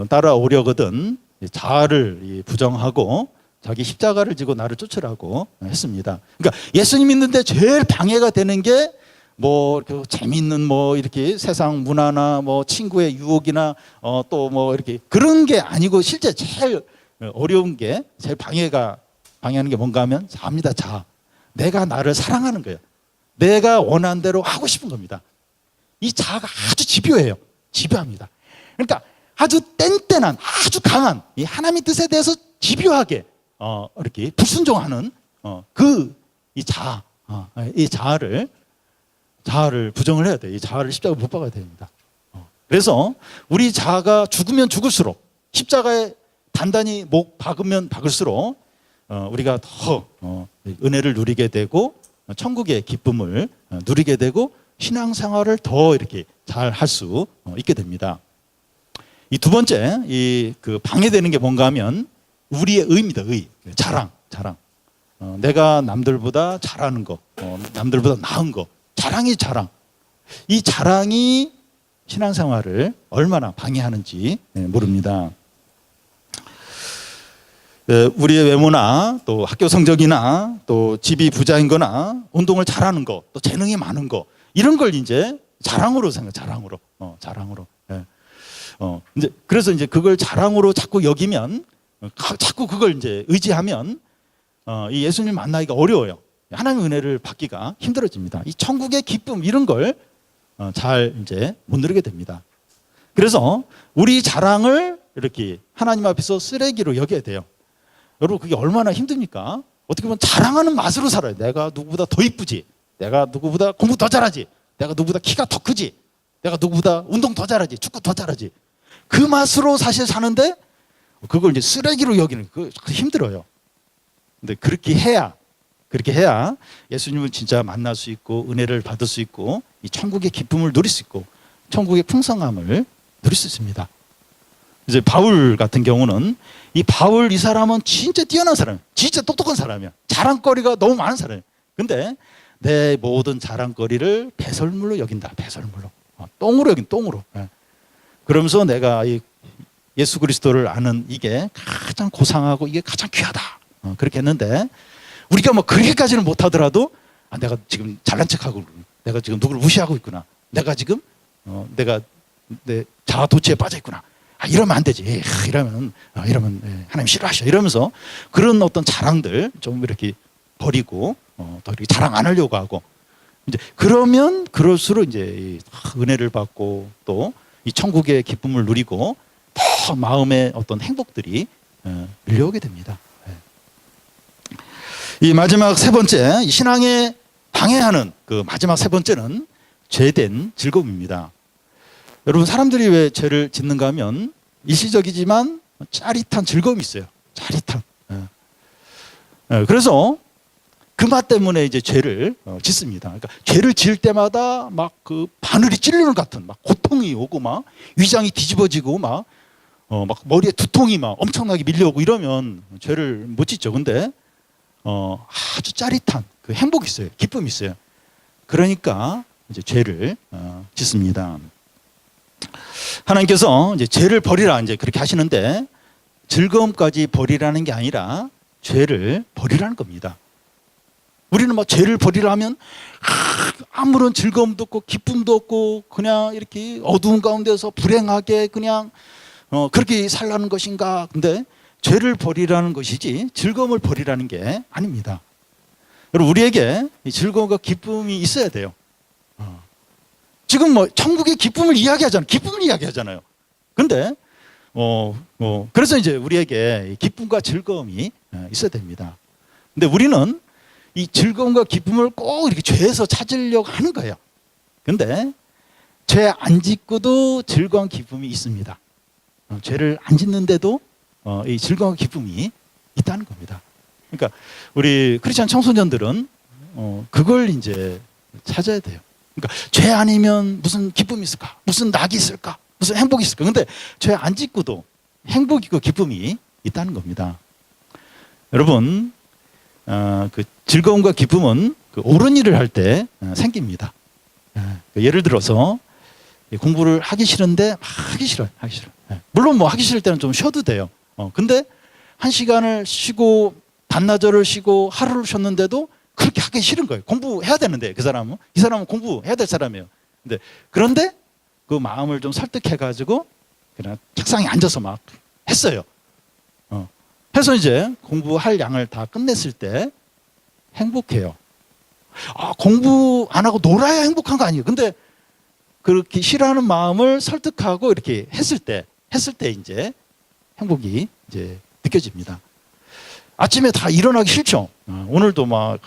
따라오려거든 자아를 부정하고 자기 십자가를 지고 나를 쫓으라고 했습니다. 그러니까 예수님 믿는데 제일 방해가 되는 게 뭐 재밌는 뭐 이렇게 세상 문화나 뭐 친구의 유혹이나 또 뭐 이렇게 그런 게 아니고 실제 제일 어려운 게 제일 방해하는 게 뭔가 하면 자아입니다. 자아. 내가 나를 사랑하는 거예요. 내가 원하는 대로 하고 싶은 겁니다. 이 자아가 아주 집요해요. 집요합니다. 그러니까 아주 뗀뗀한 아주 강한 이 하나님의 뜻에 대해서 집요하게 이렇게 불순종하는 이 자아를 자아를 부정을 해야 돼. 이 자아를 십자가 못 박아야 됩니다. 그래서 우리 자아가 죽으면 죽을수록 십자가에 단단히 못 박으면 박을수록 우리가 더 은혜를 누리게 되고 천국의 기쁨을 누리게 되고 신앙생활을 더 이렇게 잘 할 수 있게 됩니다. 이 두 번째 이 그 방해되는 게 뭔가 하면 우리의 의입니다. 의, 자랑. 내가 남들보다 잘하는 거, 남들보다 나은 거, 자랑이 자랑. 이 자랑이 신앙생활을 얼마나 방해하는지 모릅니다. 우리의 외모나 또 학교 성적이나 또 집이 부자인 거나 운동을 잘하는 거, 또 재능이 많은 거, 이런 걸 이제 자랑으로 생각, 자랑으로. 이제 그래서 이제 그걸 자랑으로 자꾸 여기면, 자꾸 그걸 이제 의지하면, 이 예수님 만나기가 어려워요. 하나님의 은혜를 받기가 힘들어집니다. 이 천국의 기쁨, 이런 걸 잘 이제 못 누리게 됩니다. 그래서 우리 자랑을 이렇게 하나님 앞에서 쓰레기로 여겨야 돼요. 여러분, 그게 얼마나 힘듭니까? 어떻게 보면 자랑하는 맛으로 살아요. 내가 누구보다 더 이쁘지, 내가 누구보다 공부 더 잘하지, 내가 누구보다 키가 더 크지, 내가 누구보다 운동 더 잘하지, 축구 더 잘하지. 그 맛으로 사실 사는데 그걸 이제 쓰레기로 여기는, 그 힘들어요. 근데 그렇게 해야 예수님을 진짜 만날 수 있고 은혜를 받을 수 있고 이 천국의 기쁨을 누릴 수 있고 천국의 풍성함을 누릴 수 있습니다. 이제 바울 같은 경우는 이 사람은 진짜 뛰어난 사람이에요. 진짜 똑똑한 사람이야. 자랑거리가 너무 많은 사람이에요. 근데 내 모든 자랑거리를 배설물로 여긴다. 배설물로. 똥으로 여긴 똥으로. 그러면서 내가 이 예수 그리스도를 아는 이게 가장 고상하고 이게 가장 귀하다. 그렇게 했는데 우리가 뭐 그렇게까지는 못하더라도 내가 지금 잘난 척하고 내가 지금 누구를 무시하고 있구나. 내가 지금 내가 내 자아 도취에 빠져 있구나. 이러면 안 되지. 이러면 하나님 싫어하셔. 이러면서 그런 어떤 자랑들 좀 이렇게 버리고 더 이렇게 자랑 안 하려고 하고 이제 그러면 그럴수록 이제 은혜를 받고 또 이 천국의 기쁨을 누리고 더 마음의 어떤 행복들이 밀려오게 됩니다. 이 마지막 세 번째, 이 신앙에 방해하는 그 마지막 세 번째는 죄된 즐거움입니다. 여러분, 사람들이 왜 죄를 짓는가 하면 일시적이지만 짜릿한 즐거움이 있어요. 짜릿한. 그래서 그 맛 때문에 이제 죄를 짓습니다. 그러니까 죄를 지을 때마다 막 그 바늘이 찔리는 것 같은 막 고통이 오고 막 위장이 뒤집어지고 막 머리에 두통이 막 엄청나게 밀려오고 이러면 죄를 못 짓죠. 근데 아주 짜릿한 그 행복이 있어요. 기쁨이 있어요. 그러니까 이제 죄를 짓습니다. 하나님께서 이제 죄를 버리라 이제 그렇게 하시는데 즐거움까지 버리라는 게 아니라 죄를 버리라는 겁니다. 우리는 막 죄를 버리라 하면 아무런 즐거움도 없고 기쁨도 없고 그냥 이렇게 어두운 가운데서 불행하게 그냥 그렇게 살라는 것인가. 근데 죄를 버리라는 것이지 즐거움을 버리라는 게 아닙니다. 여러분, 우리에게 즐거움과 기쁨이 있어야 돼요. 지금 뭐 천국의 기쁨을 이야기하잖아요. 근데 그래서 이제 우리에게 기쁨과 즐거움이 있어야 됩니다. 근데 우리는 이 즐거움과 기쁨을 꼭 이렇게 죄에서 찾으려고 하는 거예요. 근데 죄 안 짓고도 즐거운 기쁨이 있습니다. 죄를 안 짓는데도 이 즐거운 기쁨이 있다는 겁니다. 그러니까 우리 크리스찬 청소년들은 그걸 이제 찾아야 돼요. 그러니까 죄 아니면 무슨 기쁨이 있을까? 무슨 낙이 있을까? 무슨 행복이 있을까? 근데 죄 안 짓고도 행복이고 기쁨이 있다는 겁니다. 여러분, 그 즐거움과 기쁨은 그 옳은 일을 할 때 생깁니다. 예를 들어서 공부를 하기 싫은데 하기 싫어요. 물론 뭐 하기 싫을 때는 좀 쉬어도 돼요. 근데 한 시간을 쉬고 반나절을 쉬고 하루를 쉬었는데도 그렇게 하기 싫은 거예요. 공부해야 되는데 이 사람은 공부해야 될 사람이에요. 그런데 그 마음을 좀 설득해가지고 그냥 책상에 앉아서 막 했어요. 해서 이제 공부할 양을 다 끝냈을 때 행복해요. 공부 안 하고 놀아야 행복한 거 아니에요. 근데 그렇게 싫어하는 마음을 설득하고 이렇게 했을 때 이제 행복이 이제 느껴집니다. 아침에 다 일어나기 싫죠. 오늘도 막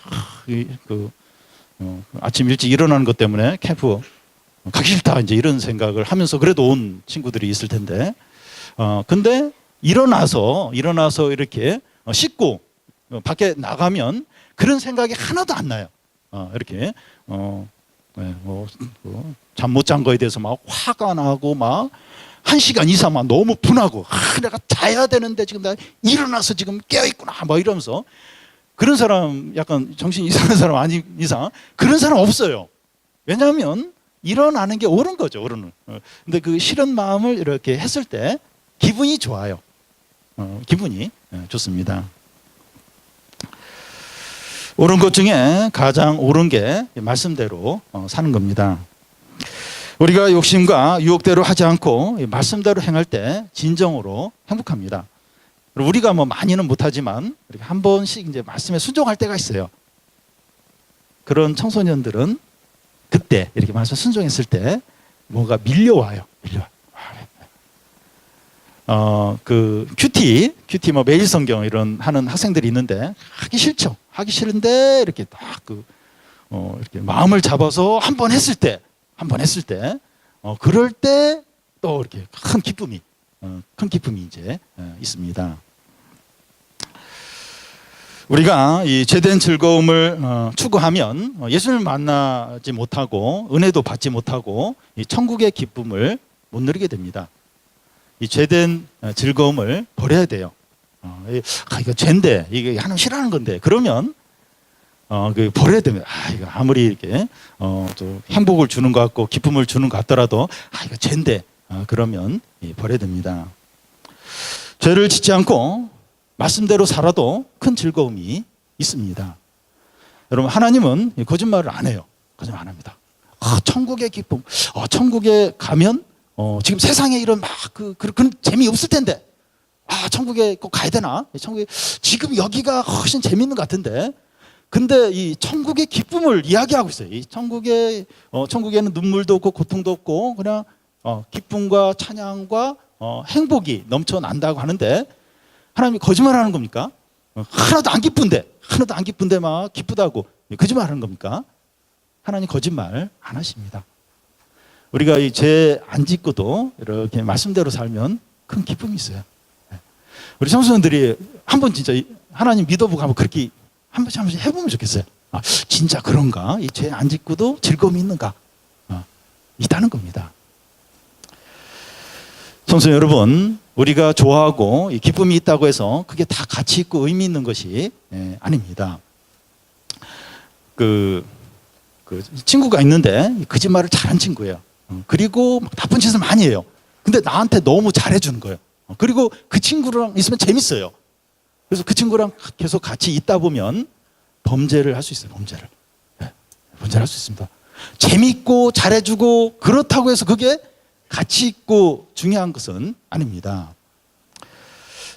아침 일찍 일어나는 것 때문에 캠프 가기 싫다 이제 이런 생각을 하면서 그래도 온 친구들이 있을 텐데, 근데 일어나서 이렇게 씻고 밖에 나가면 그런 생각이 하나도 안 나요. 이렇게 잠 못 잔 거에 대해서 막 화가 나고 막 1시간 이상 막 너무 분하고, 내가 자야 되는데 지금 나 일어나서 지금 깨어 있구나 막 이러면서, 그런 사람 약간 정신 이상한 사람 아닌 이상 그런 사람 없어요. 왜냐하면 일어나는 게 옳은 거죠, 옳은. 근데 그 싫은 마음을 이렇게 했을 때 기분이 좋아요. 기분이 좋습니다. 옳은 것 중에 가장 옳은 게 말씀대로 사는 겁니다. 우리가 욕심과 유혹대로 하지 않고 말씀대로 행할 때 진정으로 행복합니다. 우리가 뭐 많이는 못하지만 이렇게 한 번씩 이제 말씀에 순종할 때가 있어요. 그런 청소년들은 그때 이렇게 말씀 순종했을 때 뭔가 밀려와요. 그 큐티 뭐 매일 성경 이런 하는 학생들이 있는데 하기 싫죠. 하기 싫은데 이렇게 딱 이렇게 마음을 잡아서 한 번 했을 때 그럴 때 또 이렇게 큰 기쁨이 이제 있습니다. 우리가 이 죄된 즐거움을 추구하면 예수를 만나지 못하고 은혜도 받지 못하고 이 천국의 기쁨을 못 누리게 됩니다. 이 죄된 즐거움을 버려야 돼요. 이거 죄인데 이게 하나님 싫어하는 건데 그러면 그 버려야 됩니다. 이거 아무리 이렇게 또 행복을 주는 것 같고 기쁨을 주는 것 같더라도 이거 죄인데 그러면 버려야 됩니다. 죄를 짓지 않고 말씀대로 살아도 큰 즐거움이 있습니다. 여러분, 하나님은 거짓말을 안 해요. 거짓말 안 합니다. 천국의 기쁨, 천국에 가면 지금 세상에 이런 막 그런 재미 없을 텐데, 천국에 꼭 가야 되나? 천국에 지금 여기가 훨씬 재밌는 것 같은데, 근데 이 천국의 기쁨을 이야기하고 있어요. 이 천국에는 눈물도 없고 고통도 없고 그냥 기쁨과 찬양과 행복이 넘쳐난다고 하는데, 하나님이 거짓말하는 겁니까? 하나도 안 기쁜데 막 기쁘다고 거짓말하는 겁니까? 하나님 거짓말 안 하십니다. 우리가 이 죄 안 짓고도 이렇게 말씀대로 살면 큰 기쁨이 있어요. 우리 청소년들이 한번 진짜 하나님 믿어보고 한번 그렇게 한 번씩 해보면 좋겠어요. 진짜 그런가? 이 죄 안 짓고도 즐거움이 있는가? 있다는 겁니다. 청소년 여러분, 우리가 좋아하고 기쁨이 있다고 해서 그게 다 가치 있고 의미 있는 것이 아닙니다. 그 친구가 있는데 거짓말을 잘하는 친구예요. 그리고 나쁜 짓을 많이 해요. 근데 나한테 너무 잘해주는 거예요. 그리고 그 친구랑 있으면 재밌어요. 그래서 그 친구랑 계속 같이 있다 보면 범죄를 할 수 있어요. 범죄를 할 수 있습니다. 재밌고 잘해주고 그렇다고 해서 그게 가치 있고 중요한 것은 아닙니다.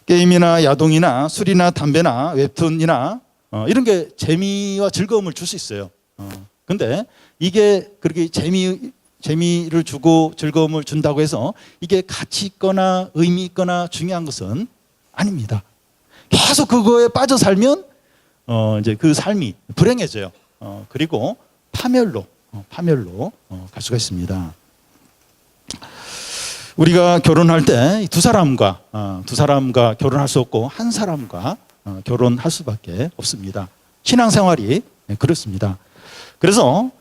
게임이나 야동이나 술이나 담배나 웹툰이나 이런 게 재미와 즐거움을 줄 수 있어요. 근데 이게 그렇게 재미를 주고 즐거움을 준다고 해서 이게 가치 있거나 의미 있거나 중요한 것은 아닙니다. 계속 그거에 빠져 살면 이제 그 삶이 불행해져요. 그리고 파멸로 갈 수가 있습니다. 우리가 결혼할 때 두 사람과 결혼할 수 없고 한 사람과 결혼할 수밖에 없습니다. 신앙생활이 그렇습니다. 그래서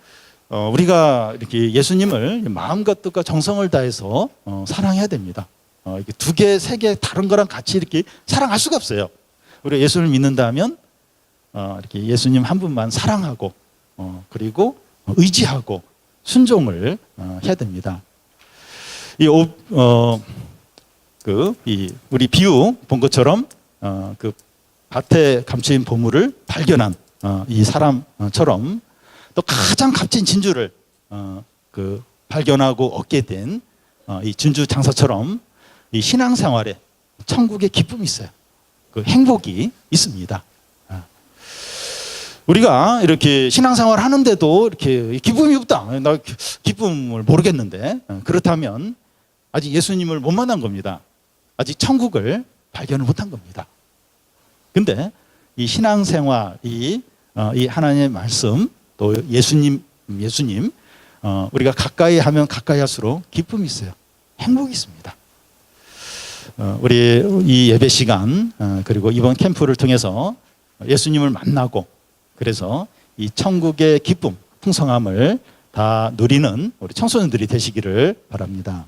우리가 이렇게 예수님을 마음과 뜻과 정성을 다해서 사랑해야 됩니다. 이게 두 개, 세 개 다른 거랑 같이 이렇게 사랑할 수가 없어요. 우리가 예수를 믿는다면 이렇게 예수님 한 분만 사랑하고 그리고 의지하고 순종을 해야 됩니다. 우리 비유 본 것처럼 그 밭에 감추인 보물을 발견한 이 사람처럼 또 가장 값진 진주를 발견하고 얻게 된 이 진주 장사처럼 이 신앙생활에 천국의 기쁨이 있어요. 그 행복이 있습니다. 우리가 이렇게 신앙생활 하는데도 이렇게 기쁨이 없다. 나 기쁨을 모르겠는데 그렇다면 아직 예수님을 못 만난 겁니다. 아직 천국을 발견을 못한 겁니다. 근데 이 신앙생활, 이 하나님의 말씀, 또 예수님 우리가 가까이 하면 가까이 할수록 기쁨이 있어요. 행복이 있습니다. 우리 이 예배 시간 그리고 이번 캠프를 통해서 예수님을 만나고 그래서 이 천국의 기쁨, 풍성함을 다 누리는 우리 청소년들이 되시기를 바랍니다.